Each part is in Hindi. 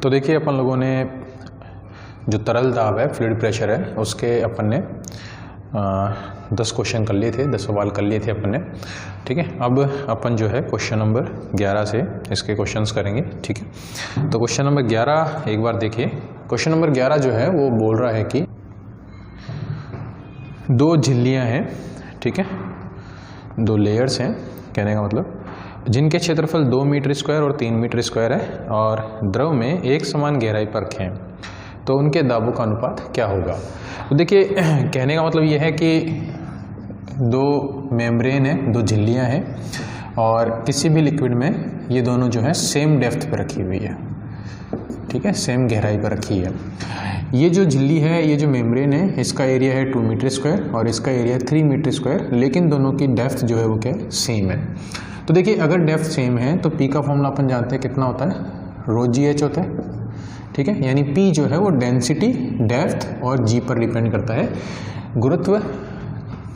तो देखिए अपन लोगों ने जो तरल दाब है, फ्लूइड प्रेशर है, उसके अपन ने 10 क्वेश्चन कर लिए थे, 10 सवाल कर लिए थे अपन ने। ठीक है, अब अपन जो है क्वेश्चन नंबर 11 से इसके क्वेश्चंस करेंगे। ठीक है, तो क्वेश्चन नंबर 11 एक बार देखिए। क्वेश्चन नंबर 11 जो है वो बोल रहा है कि 2 झिल्लियाँ हैं, ठीक है, 2 लेयर्स हैं, कहने का मतलब, जिनके क्षेत्रफल 2 मीटर स्क्वायर और 3 मीटर स्क्वायर है और द्रव में एक समान गहराई पर रखे हैं, तो उनके दाबों का अनुपात क्या होगा। तो देखिए कहने का मतलब ये है कि 2 मेम्ब्रेन है, 2 झिल्लियाँ हैं और किसी भी लिक्विड में ये दोनों जो है सेम डेप्थ पर रखी हुई है, ठीक है, सेम गहराई पर रखी है। ये जो झिल्ली है, ये जो मेम्ब्रेन है, इसका एरिया है 2 मीटर स्क्वायर और इसका एरिया है 3 मीटर स्क्वायर, लेकिन दोनों की डेप्थ जो है वो क्या है, सेम है। तो देखिए अगर डेप्थ सेम है तो पी का फॉर्मूला अपन जानते हैं कितना होता है, रो जी एच होता है, ठीक है, यानी पी जो है वो डेंसिटी, डेप्थ और जी पर डिपेंड करता है, गुरुत्व,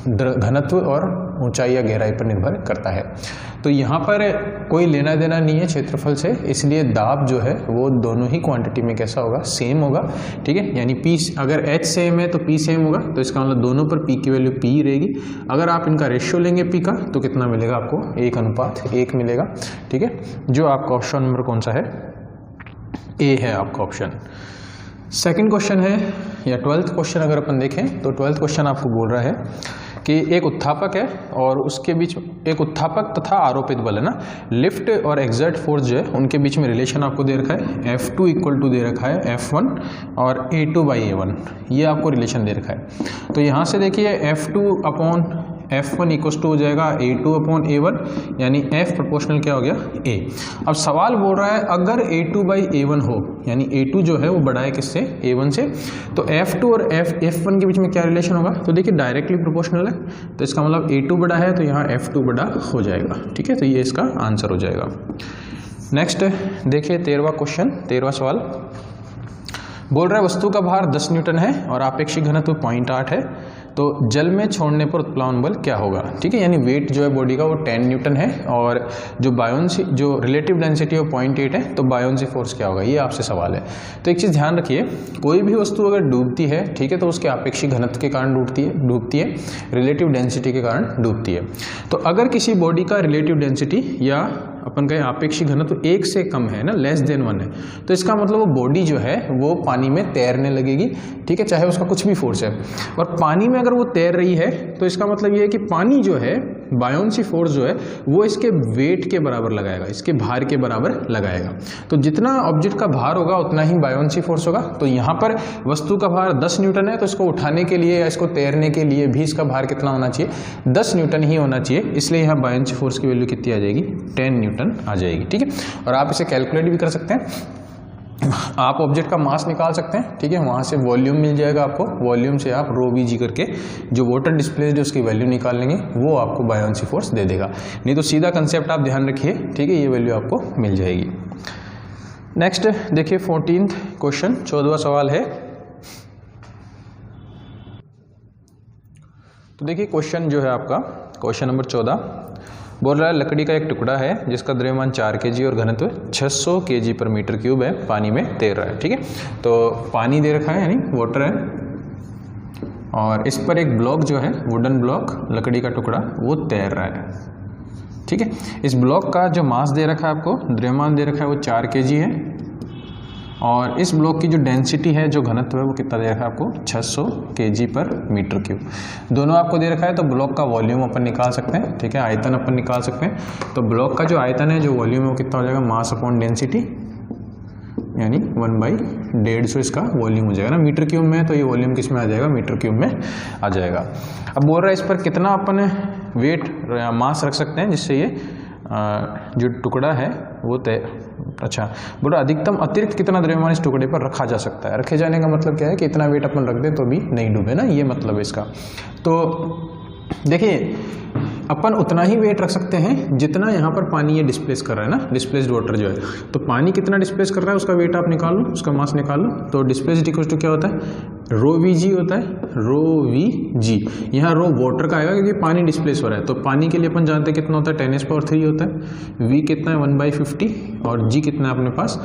घनत्व और ऊंचाई या गहराई पर निर्भर करता है। तो यहाँ पर कोई लेना देना नहीं है क्षेत्रफल से, इसलिए दाब जो है वो दोनों ही क्वांटिटी में कैसा होगा, सेम होगा। ठीक है, यानी पी अगर एच सेम है तो पी सेम होगा, तो इसका मतलब दोनों पर पी की वैल्यू पी रहेगी। अगर आप इनका रेशियो लेंगे पी का तो कितना मिलेगा आपको, 1:1 मिलेगा। ठीक है, जो आपका ऑप्शन नंबर कौन सा है, ए है आपका ऑप्शन। सेकंड क्वेश्चन है या 12th क्वेश्चन अगर अपन देखें तो 12th क्वेश्चन आपको बोल रहा है कि एक उत्थापक है और उसके बीच एक उत्थापक तथा आरोपित बल है ना, लिफ्ट और एक्सर्ट फोर्स जो है उनके बीच में रिलेशन आपको दे रखा है, F2 इक्वल टू दे रखा है F1 और A2/A1, ये आपको रिलेशन दे रखा है। तो यहाँ से देखिए F2/F1 इक्वल टू हो जाएगा A2/A1, यानी F प्रोपोर्शनल क्या हो गया, A। अब सवाल बोल रहा है अगर A2/A1 हो, यानी A2 जो है वो बड़ा है किससे, A1 से, तो F2 और F1 के बीच में क्या रिलेशन होगा, तो देखिए डायरेक्टली प्रोपोर्शनल है, तो इसका मतलब A2 बड़ा है तो यहाँ F2 बड़ा हो जाएगा। ठीक है, तो ये इसका आंसर हो जाएगा। नेक्स्ट देखिए 13वां क्वेश्चन, 13वां सवाल बोल रहा है वस्तु का भार 10 न्यूटन है और आपेक्षिक घनत्व 0.8 है, तो जल में छोड़ने पर उत्प्लावन बल क्या होगा। ठीक है, यानी वेट जो है बॉडी का वो 10 न्यूटन है और जो बायोन्सी जो रिलेटिव डेंसिटी है वो 0.8 है, तो बायोन्सी फोर्स क्या होगा, ये आपसे सवाल है। तो एक चीज़ ध्यान रखिए, कोई भी वस्तु अगर डूबती है, ठीक है, तो उसके आपेक्षिक घनत्व के कारण डूबती है, रिलेटिव डेंसिटी के कारण डूबती है। तो अगर किसी बॉडी का रिलेटिव डेंसिटी या अपन कहें आपेक्षिक घनत्व 1 से कम है ना, लेस देन 1 है, तो इसका मतलब वो बॉडी जो है वो पानी में तैरने लगेगी। ठीक है, चाहे उसका कुछ भी फोर्स है, और पानी में अगर वो तैर रही है तो इसका मतलब ये है कि पानी जो है, बायोन्सी फोर्स जो है वो इसके वेट के बराबर लगाएगा, इसके भार के बराबर लगाएगा। तो जितना ऑब्जेक्ट का भार होगा उतना ही बायोन्सी फोर्स होगा। तो यहाँ पर वस्तु का भार 10 न्यूटन है, तो इसको उठाने के लिए या इसको तैरने के लिए भी इसका भार कितना होना चाहिए, 10 न्यूटन ही होना चाहिए, इसलिए यहाँ बायोन्सी फोर्स की वैल्यू कितनी आ जाएगी, 10 न्यूटन आ जाएगी। ठीक है, और आप इसे कैलकुलेट भी कर सकते हैं, आप ऑब्जेक्ट का मास निकाल सकते हैं। ठीक है, वहाँ से वॉल्यूम मिल जाएगा आपको, वॉल्यूम से आप रो वी जी करके जो वाटर डिस्प्लेस्ड है उसकी वैल्यू निकाल लेंगे, वो आपको बायोन्सी फोर्स दे देगा। नहीं तो सीधा कंसेप्ट आप ध्यान रखिए, ठीक है, ये वैल्यू आपको मिल जाएगी। नेक्स्ट देखिए 14th क्वेश्चन, 14वां सवाल है। तो देखिए क्वेश्चन जो है आपका क्वेश्चन नंबर 14 बोल रहा है लकड़ी का एक टुकड़ा है जिसका द्रव्यमान 4 kg और घनत्व 600 kg पर मीटर क्यूब है, पानी में तैर रहा है। ठीक है, तो पानी दे रखा है यानी वाटर है, और इस पर एक ब्लॉक जो है, वुडन ब्लॉक, लकड़ी का टुकड़ा, वो तैर रहा है। ठीक है, इस ब्लॉक का जो मास दे रखा है आपको, द्रव्यमान दे रखा है वो 4 kg है, और इस ब्लॉक की जो डेंसिटी है, जो घनत्व है, वो कितना दे रखा है आपको, 600 kg पर मीटर क्यूब। दोनों आपको दे रखा है, तो ब्लॉक का वॉल्यूम अपन निकाल सकते हैं। ठीक है, आयतन अपन निकाल सकते हैं। तो ब्लॉक का जो आयतन है, जो वॉल्यूम है, वो कितना हो जाएगा, मास अपॉन डेंसिटी, यानी 1/150 इसका वॉल्यूम हो जाएगा ना, मीटर क्यूब में है, तो ये वॉल्यूम किस में आ जाएगा, मीटर क्यूब में आ जाएगा। अब बोल रहा है इस पर कितना अपन वेट या मास रख सकते हैं जिससे ये जो टुकड़ा है वो अच्छा बोला अधिकतम अतिरिक्त कितना द्रव्यमान इस टुकड़े पर रखा जा सकता है। रखे जाने का मतलब क्या है कि इतना वेट अपन रख दे तो भी नहीं डूबे ना, ये मतलब है इसका। तो देखिए अपन उतना ही वेट रख सकते हैं जितना यहाँ पर पानी ये डिस्प्लेस कर रहा है ना, डिस्प्लेस्ड वाटर जो है, तो पानी कितना डिस्प्लेस कर रहा है उसका वेट आप निकाल लो, उसका मास निकाल लो। तो डिस्प्लेस्ड इक्वल टू क्या होता है, रो वी जी होता है, रो वी जी। यहाँ रो वाटर का आएगा क्योंकि पानी डिस्प्लेस हो रहा है, तो पानी के लिए अपन जानते हैं कितना होता है, 10⁻³ होता है, वी कितना है 1/50 और जी कितना है अपने पास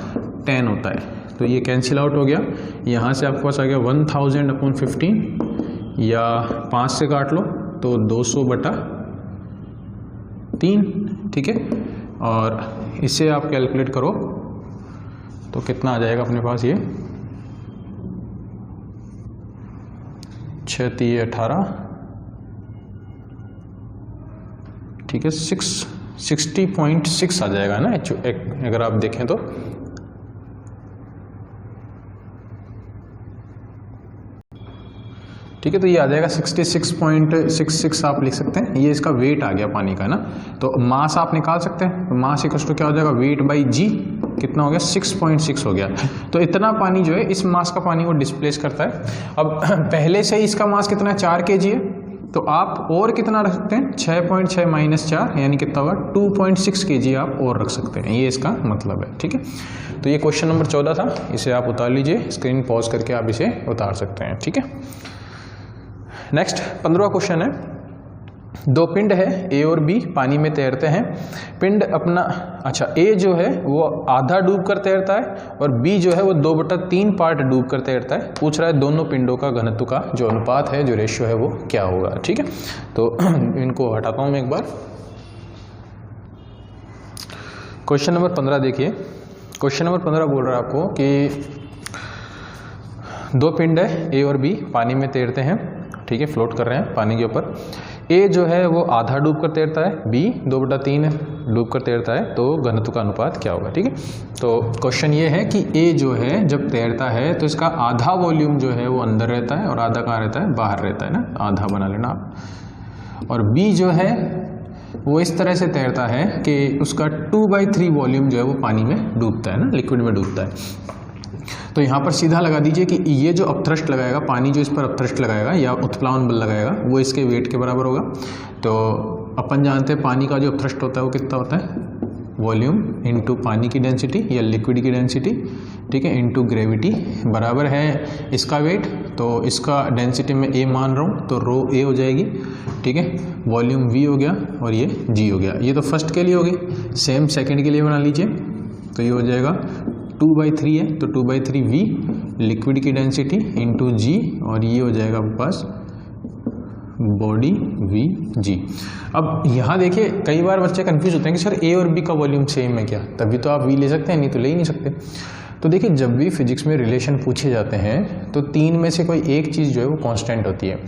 10 होता है। तो ये कैंसिल आउट हो गया। यहाँ से आपके पास आ गया 1000/15 या 5 से काट लो तो 200/3, ठीक है। और इसे आप कैलकुलेट करो तो कितना आ जाएगा अपने पास, ये 6 3 18, ठीक है, 60.6 आ जाएगा ना अगर आप देखें तो। ठीक है, तो ये आ जाएगा 66.66 आप लिख सकते हैं। ये इसका वेट आ गया पानी का ना। तो मास आप निकाल सकते हैं, तो मास इक्वल टू क्या हो जाएगा, वेट बाई जी, कितना हो गया 6.6 हो गया। तो इतना पानी जो है इस मास का पानी वो डिस्प्लेस करता है। अब पहले से ही इसका मास कितना है, 4 kg है, तो आप और कितना रख सकते हैं, 6.6 - 4 यानी कितना होगा 2.6 kg आप और रख सकते हैं। ये इसका मतलब है, ठीक है। तो ये क्वेश्चन नंबर 14 था, इसे आप उतार लीजिए, स्क्रीन पॉज करके आप इसे उतार सकते हैं, ठीक है। नेक्स्ट 15वां क्वेश्चन है, दो पिंड है ए और बी पानी में तैरते हैं। पिंड अपना ए जो है वो आधा डूब कर तैरता है और बी जो है वो 2/3 पार्ट डूब कर तैरता है। पूछ रहा है दोनों पिंडों का घनत्व का जो अनुपात है, जो रेशियो है वो क्या होगा, ठीक है। तो इनको हटाता हूं मैं एक बार। क्वेश्चन नंबर 15 देखिए। क्वेश्चन नंबर 15 बोल रहा है आपको कि दो पिंड है ए और बी पानी में तैरते हैं, ठीक है, फ्लोट कर रहे हैं पानी के ऊपर। ए जो है वो आधा डूब कर तैरता है, बी 2/3 डूब कर तैरता है, तो घनत्व का अनुपात क्या होगा, ठीक है। तो क्वेश्चन ये है कि ए जो है जब तैरता है तो इसका आधा वॉल्यूम जो है वो अंदर रहता है और आधा कहाँ रहता है, बाहर रहता है ना, आधा बना लेना आप। और बी जो है वो इस तरह से तैरता है कि उसका 2/3 वॉल्यूम जो है वो पानी में डूबता है ना, लिक्विड में डूबता है। तो यहाँ पर सीधा लगा दीजिए कि ये जो अपथ्रस्ट लगाएगा, पानी जो इस पर अपथ्रस्ट लगाएगा या उत्प्लावन बल लगाएगा, वो इसके वेट के बराबर होगा। तो अपन जानते हैं पानी का जो अपथ्रस्ट होता है वो कितना होता है, वॉल्यूम इंटू पानी की डेंसिटी या लिक्विड की डेंसिटी, ठीक है, इंटू ग्रेविटी, बराबर है इसका वेट। तो इसका डेंसिटी में ए मान रहा हूँ तो रो ए हो जाएगी, ठीक है, वॉल्यूम वी हो गया और ये जी हो गया। ये तो फर्स्ट के लिए होगी, सेम सेकेंड के लिए बना लीजिए। तो ये हो जाएगा 2/3 है तो 2/3 वी लिक्विड की डेंसिटी इंटू जी, और ये हो जाएगा आपके पास बॉडी वी जी। अब यहाँ देखिए कई बार बच्चे कंफ्यूज होते हैं कि सर ए और बी का वॉल्यूम सेम है क्या, तभी तो आप वी ले सकते हैं, नहीं तो ले ही नहीं सकते। तो देखिए जब भी फिजिक्स में रिलेशन पूछे जाते हैं तो तीन में से कोई एक चीज़ जो है वो कांस्टेंट होती है।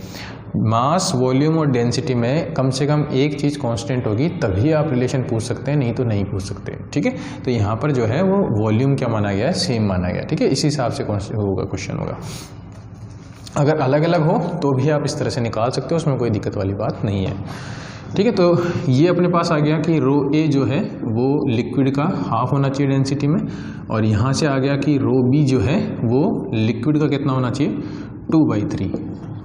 मास, वॉल्यूम और डेंसिटी में कम से कम एक चीज़ कांस्टेंट होगी, तभी आप रिलेशन पूछ सकते हैं, नहीं तो नहीं पूछ सकते, ठीक है। तो यहाँ पर जो है वो वॉल्यूम क्या माना गया है, सेम माना गया, ठीक है। इसी हिसाब से होगा क्वेश्चन होगा। अगर अलग अलग हो तो भी आप इस तरह से निकाल सकते हो, उसमें कोई दिक्कत वाली बात नहीं है, ठीक है। तो ये अपने पास आ गया कि रो ए जो है वो लिक्विड का हाफ होना चाहिए डेंसिटी में, और यहाँ से आ गया कि रो बी जो है वो लिक्विड का कितना होना चाहिए, 2/3,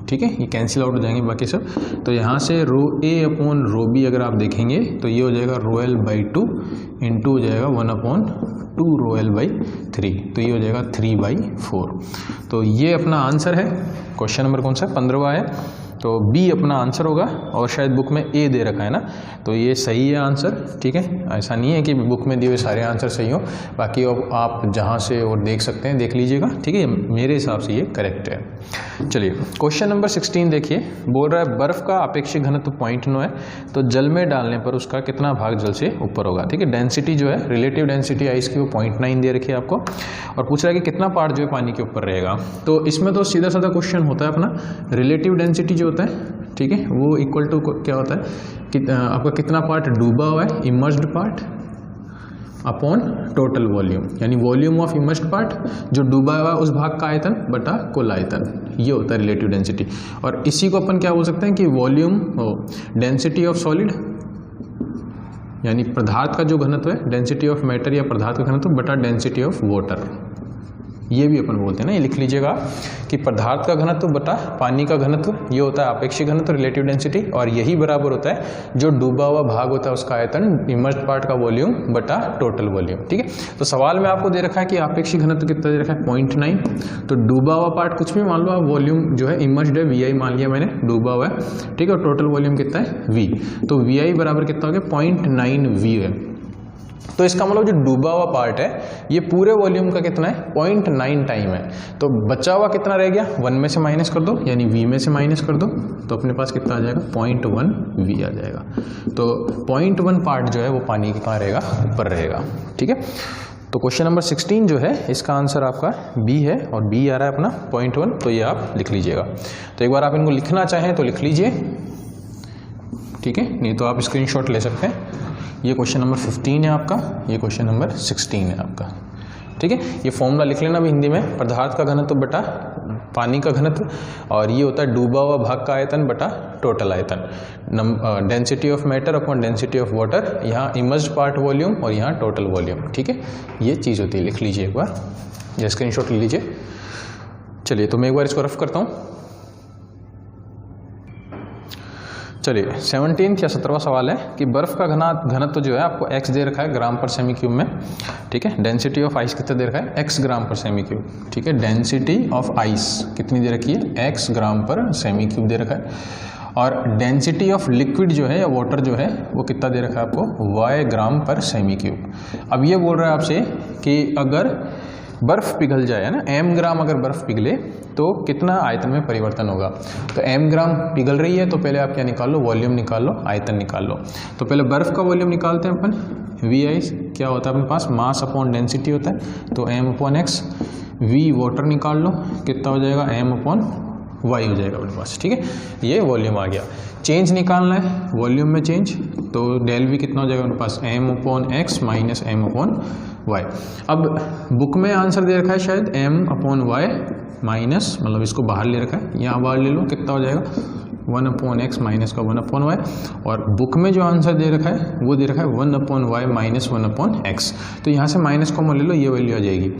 ठीक है। ये कैंसिल आउट हो जाएंगे बाकी सब। तो यहाँ से रो ए अपॉन रो बी अगर आप देखेंगे तो ये हो जाएगा रो एल बाई 2 इंटू हो जाएगा 1/2 रो एल बाई 3, तो ये हो जाएगा 3/4। तो ये अपना आंसर है। क्वेश्चन नंबर कौन सा, 15वां है, तो बी अपना आंसर होगा। और शायद बुक में ए दे रखा है ना, तो ये सही है आंसर, ठीक है। ऐसा नहीं है कि बुक में दिए हुए सारे आंसर सही हो, बाकी आप जहाँ से और देख सकते हैं देख लीजिएगा, ठीक है। मेरे हिसाब से ये करेक्ट है। चलिए क्वेश्चन नंबर 16 देखिए। बोल रहा है बर्फ़ का अपेक्षित घनत्व 0.9 है, तो जल में डालने पर उसका कितना भाग जल से ऊपर होगा, ठीक है। डेंसिटी जो है, रिलेटिव डेंसिटी आइस की वो 0.9 दे रखी है आपको, और पूछ रहा है कि कितना पार्ट जो है पानी के ऊपर रहेगा। तो इसमें तो सीधा साधा क्वेश्चन होता है अपना, रिलेटिव डेंसिटी जो होता है, ठीक है, वो इक्वल टू क्या होता है कि आपका कितना पार्ट डूबा हुआ है, immersed part, upon total volume, यानी वॉल्यूम ऑफ इमर्स्ड पार्ट जो डूबा हुआ है उस भाग का आयतन बटा कुल आयतन, ये होता है रिलेटिव डेंसिटी। और इसी को अपन क्या बोल सकते हैं कि वॉल्यूम डेंसिटी ऑफ सॉलिड, यानी पदार्थ का जो घनत्व है, डेंसिटी ऑफ मैटर या पदार्थ का घनत्व बटा डेंसिटी ऑफ वाटर, ये भी अपन बोलते हैं ना। ये लिख लीजिएगा कि पदार्थ का घनत्व बटा पानी का घनत्व, ये होता है अपेक्षित घनत्व, रिलेटिव डेंसिटी, और यही बराबर होता है जो डूबा हुआ भाग होता है उसका आयतन, इमर्स्ड पार्ट का वॉल्यूम बटा टोटल वॉल्यूम, ठीक है। तो सवाल में आपको दे रखा है कि अपेक्षित घनत्व कितना दे रखा है, 0.9। तो डूबा हुआ पार्ट कुछ भी मान लो आप, वॉल्यूम जो है इमर्स्ड है VI मान लिया मैंने, डूबा हुआ है, ठीक है। और टोटल वॉल्यूम कितना है V, तो VI बराबर कितना हो गया, 0.9 V है, तो इसका मतलब जो डूबा हुआ पार्ट है ये पूरे वॉल्यूम का कितना है 0.9 टाइम है। तो बचा हुआ कितना रह गया, 1 में से माइनस कर दो, यानी v में से माइनस कर दो, तो अपने पास कितना आ जाएगा 0.1 v आ जाएगा। तो 0.1 पार्ट जो है वो पानी के कहाँ रहेगा, ऊपर रहेगा। ठीक है, तो क्वेश्चन नंबर 16 जो है इसका आंसर आपका बी है, और बी आ रहा है अपना 0.1, तो ये आप लिख लीजिएगा। तो एक बार आप इनको लिखना चाहें तो लिख लीजिए, ठीक है, नहीं तो आप स्क्रीनशॉट ले सकते हैं। ये क्वेश्चन नंबर 15 है आपका, ये क्वेश्चन नंबर 16 है आपका। ठीक है, ये फॉर्मूला लिख लेना भी हिंदी में, पदार्थ का घनत्व बटा पानी का घनत्व, और ये होता है डूबा हुआ भाग का आयतन बटा टोटल आयतन, density of matter upon density of water, यहाँ इमर्ज्ड पार्ट वॉल्यूम और यहाँ टोटल वॉल्यूम। ठीक है, ये चीज़ होती है, लिख लीजिए एक बार, या स्क्रीनशॉट ले लीजिए। चलिए तो मैं एक बार इसको रफ करता हूँ। चलिए 17 या 17वां सवाल है कि बर्फ का घनत्व जो है आपको x दे रखा है ग्राम पर सेमी क्यूब में। ठीक है, डेंसिटी ऑफ आइस कितना दे रखा है, x ग्राम पर सेमी क्यूब। ठीक है, डेंसिटी ऑफ आइस कितनी दे रखी है, x ग्राम पर सेमी क्यूब दे रखा है, और डेंसिटी ऑफ लिक्विड जो है या वाटर जो है वो कितना दे रखा है आपको, y ग्राम पर सेमी क्यूब। अब ये बोल रहा है आपसे कि अगर बर्फ पिघल जाए, है ना, m ग्राम अगर बर्फ पिघले तो कितना आयतन में परिवर्तन होगा। तो m ग्राम पिघल रही है तो पहले आप क्या निकाल लो, वॉल्यूम निकाल लो, आयतन निकाल लो। तो पहले बर्फ का वॉल्यूम निकालते हैं अपन, VI क्या होता है अपने पास, मास अपॉन डेंसिटी होता है, तो m upon x, v water निकाल लो, कितना हो जाएगा, m अपॉन y हो जाएगा अपने पास। ठीक है, ये वॉल्यूम आ गया। चेंज निकालना है वॉल्यूम में चेंज, तो डेल v कितना हो जाएगा अपने पास, m upon x minus m upon y। अब बुक में आंसर दे रखा है शायद m अपॉन y माइनस, मतलब इसको बाहर ले रखा है, यहाँ बाहर ले लो, कितना हो जाएगा 1 अपॉन x माइनस का 1 अपॉन y, और बुक में जो आंसर दे रखा है वो दे रखा है 1 upon y minus 1 upon x। तो यहाँ से माइनस कॉमन ले लो, ये वैल्यू आ जाएगी।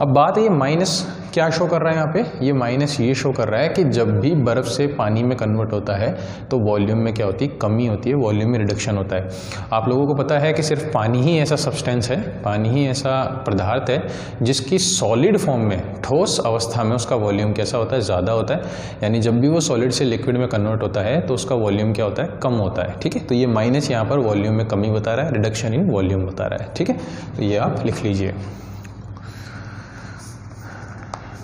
अब बात है ये माइनस क्या शो कर रहा है यहाँ पे, ये माइनस ये शो कर रहा है कि जब भी बर्फ से पानी में कन्वर्ट होता है तो वॉल्यूम में क्या होती है, कमी होती है, वॉल्यूम में रिडक्शन होता है। आप लोगों को पता है कि सिर्फ पानी ही ऐसा सब्सटेंस है, पानी ही ऐसा पदार्थ है जिसकी सॉलिड फॉर्म में, ठोस अवस्था में उसका वॉल्यूम कैसा होता है, ज़्यादा होता है। यानी जब भी वो सॉलिड से लिक्विड में कन्वर्ट होता है तो उसका वॉल्यूम क्या होता है, कम होता है। ठीक है, तो ये माइनस यहाँ पर वॉल्यूम में कमी बता रहा है, रिडक्शन इन वॉल्यूम बता रहा है। ठीक है, तो ये आप लिख लीजिए।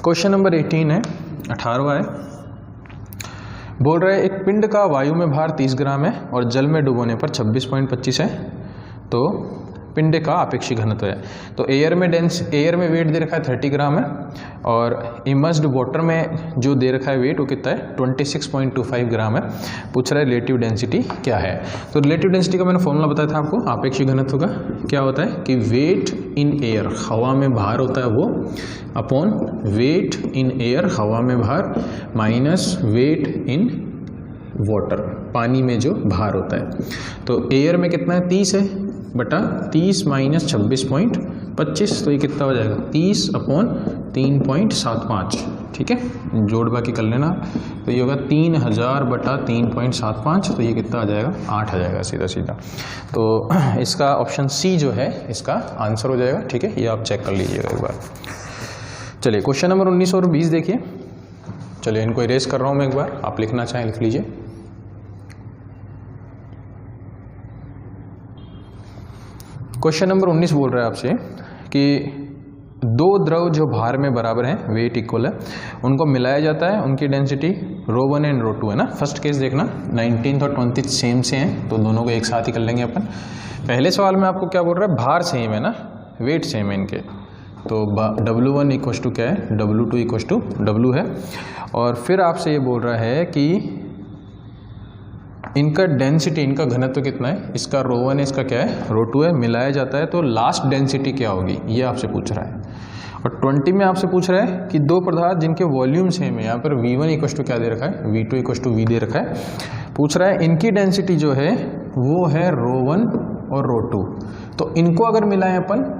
क्वेश्चन नंबर 18 है, 18वां है, बोल रहे एक पिंड का वायु में भार 30 ग्राम है और जल में डुबोने पर 26.25 है, तो पिंड का अपेक्षित घनत्व है। तो एयर में वेट दे रखा है 30 ग्राम है, और इमर्स्ड वाटर में जो दे रखा है वेट वो कितना है 26.25 ग्राम है। पूछ रहा है रिलेटिव डेंसिटी क्या है। तो रिलेटिव डेंसिटी का मैंने फॉर्मूला बताया था आपको, अपेक्षित घनत्व का क्या होता है कि वेट इन एयर, हवा में भार होता है वो, अपॉन वेट इन एयर, हवा में भार, माइनस वेट इन वाटर, पानी में जो भार होता है। तो एयर में कितना है 30 है बटा 30 माइनस 26.25, तो ये कितना हो जाएगा 30 अपॉन 3.75। ठीक है, जोड़ बाकी कर लेना, तो ये होगा 3000 बटा 3.75, तो ये कितना आ जाएगा 8 आ जाएगा सीधा सीधा। तो इसका ऑप्शन सी जो है इसका आंसर हो जाएगा। ठीक है, ये आप चेक कर लीजिएगा एक बार। चलिए क्वेश्चन नंबर 19 और 20 देखिए। चलिए इनको इरेज कर रहा हूँ मैं एक बार, आप लिखना चाहें लिख लीजिए। क्वेश्चन नंबर 19 बोल रहा है आपसे कि दो द्रव जो भार में बराबर हैं, वेट इक्वल है, उनको मिलाया जाता है, उनकी डेंसिटी ρ1 एंड ρ2 है ना। फर्स्ट केस देखना, 19th और 20th सेम से हैं, तो दोनों को एक साथ ही कर लेंगे अपन। पहले सवाल में आपको क्या बोल रहा है, भार सेम है ना, वेट सेम है इनके, तो W1 इक्वल टू क्या है, W2 इक्वल टू W है। और फिर आपसे ये बोल रहा है कि इनका डेंसिटी, इनका घनत्व कितना है, इसका ρ1 है, इसका क्या है ρ2 है, मिलाया जाता है तो लास्ट डेंसिटी क्या होगी, ये आपसे पूछ रहा है। और 20 में आपसे पूछ रहा है कि दो पदार्थ जिनके वॉल्यूम सेम है, यहाँ पर V1 इक्वल टू क्या दे रखा है, V2 इक्वल टू V दे रखा है, पूछ रहा है इनकी डेंसिटी जो है वो है ρ1 और ρ2, तो इनको अगर मिलाएं अपन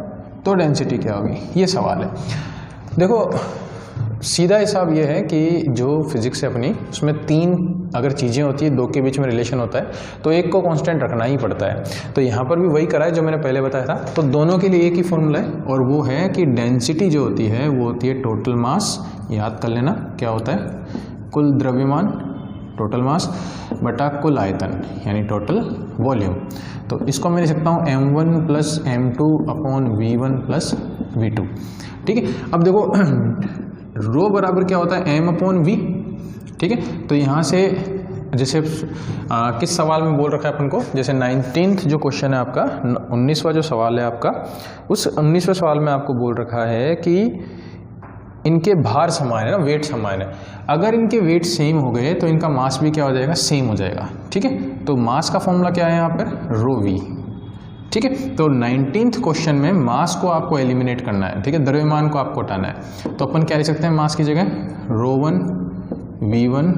तो डेंसिटी क्या होगी, ये सवाल है। देखो सीधा हिसाब ये है कि जो फिजिक्स है अपनी, उसमें तीन अगर चीज़ें होती है, दो के बीच में रिलेशन होता है, तो एक को कांस्टेंट रखना ही पड़ता है। तो यहाँ पर भी वही करा है जो मैंने पहले बताया था। तो दोनों के लिए एक ही फॉर्मूला है, और वो है कि डेंसिटी जो होती है वो होती है टोटल मास, याद कर लेना क्या होता है, कुल द्रव्यमान टोटल मास बटा कुल आयतन यानी टोटल वॉल्यूम। तो इसको मैं लिख सकता हूँ m1 plus m2 upon v1 plus v2। ठीक है, अब देखो रो बराबर क्या होता है m अपॉन v। ठीक है, तो यहाँ से जैसे किस सवाल में बोल रखा है अपन को, जैसे 19th जो क्वेश्चन है आपका, 19वां जो सवाल है आपका, उस 19वें सवाल में आपको बोल रखा है कि इनके भार समान है ना, वेट समान है। अगर इनके वेट सेम हो गए तो इनका मास भी क्या हो जाएगा, सेम हो जाएगा। ठीक है, तो मास का फॉर्मूला क्या है यहाँ पर, रो वी। ठीक है, तो 19th क्वेश्चन में मास को आपको एलिमिनेट करना है। ठीक है, द्रव्यमान को आपको हटाना है। तो अपन क्या लिख सकते हैं मास की जगह, रो वन v1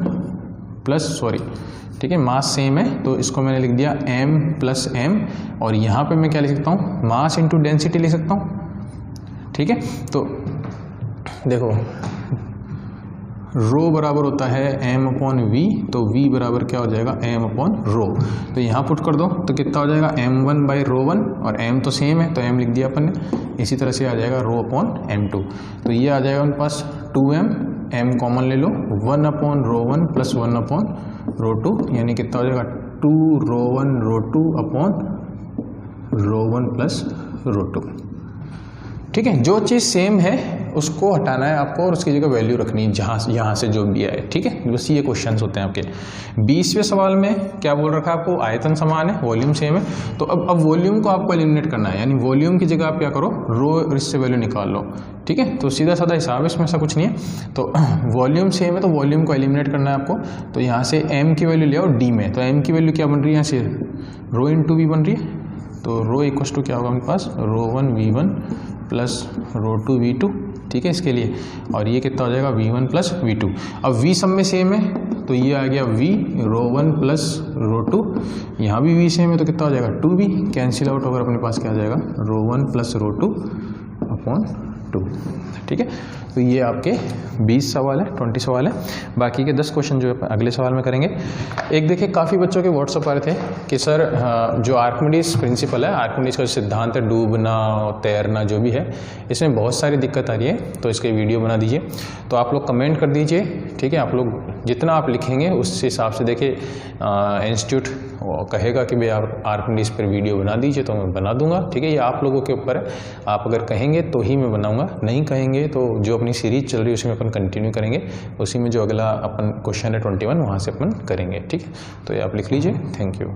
प्लस सॉरी, ठीक है, मास सेम है तो इसको मैंने लिख दिया m प्लस m, और यहाँ पे मैं क्या लिख सकता हूँ, मास इंटू डेंसिटी लिख सकता हूँ। ठीक है, तो देखो रो बराबर होता है m अपॉन v, तो v बराबर क्या हो जाएगा, m अपॉन रो। तो यहाँ पुट कर दो तो कितना हो जाएगा, m1 बाई रो वन, और m तो सेम है तो m लिख दिया अपन ने। इसी तरह से आ जाएगा रो अपॉन m2, तो ये आ जाएगा उनके पास 2m, m कॉमन ले लो, 1 upon row one plus 1 upon row two, यानी कितना हो जाएगा 2 row one row two upon row one plus row two. ठीक है, जो चीज़ सेम है उसको हटाना है आपको और उसकी जगह वैल्यू रखनी है यहाँ से जो भी आए। ठीक है, बस ये क्वेश्चंस होते हैं आपके। 20वें सवाल में क्या बोल रखा है आपको, आयतन समान है, वॉल्यूम सेम है। तो अब वॉल्यूम को आपको एलिमिनेट करना है, यानी वॉल्यूम की जगह आप क्या करो, रो और इससे वैल्यू निकाल लो। ठीक है, तो सीधा साधा हिसाब है, इसमें ऐसा कुछ नहीं है। तो वॉल्यूम सेम है तो वॉल्यूम को एलिमिनेट करना है आपको। तो यहाँ से m की वैल्यू ले आओ d में, तो m की वैल्यू क्या बन रही है यहाँ से, रो इंटू वी बन रही है। तो रो इक्वस टू क्या होगा हमारे पास, row one v1 plus row two v2। ठीक है, इसके लिए, और ये कितना हो जाएगा, v1 प्लस v2। अब v सब में सेम है तो ये आ गया v row one plus row two, यहाँ भी v सेम है तो कितना हो जाएगा 2v, कैंसिल आउट होकर अपने पास क्या आ जाएगा, row one plus row two upon 2। ठीक है, तो ये आपके 20 सवाल है, 20 सवाल है। बाकी के 10 क्वेश्चन जो है अगले सवाल में करेंगे। एक देखिए, काफ़ी बच्चों के व्हाट्सअप आ रहे थे कि सर जो आर्किमिडीज प्रिंसिपल है, आर्किमिडीज का सिद्धांत है, डूबना तैरना जो भी है, इसमें बहुत सारी दिक्कत आ रही है, तो इसके वीडियो बना दीजिए। तो आप लोग कमेंट कर दीजिए। ठीक है, आप लोग जितना आप लिखेंगे उस हिसाब से, देखिए इंस्टीट्यूट कहेगा कि भाई आप आर्किमिडीज पर वीडियो बना दीजिए तो मैं बना दूंगा। ठीक है, ये आप लोगों के ऊपर है, आप अगर कहेंगे तो ही मैं बनाऊंगा, नहीं कहेंगे तो जो अपनी सीरीज चल रही है उसी में अपन कंटिन्यू करेंगे, उसी में जो अगला अपन क्वेश्चन है 21 वहाँ से अपन करेंगे। ठीक है, तो ये आप लिख लीजिए। Thank you.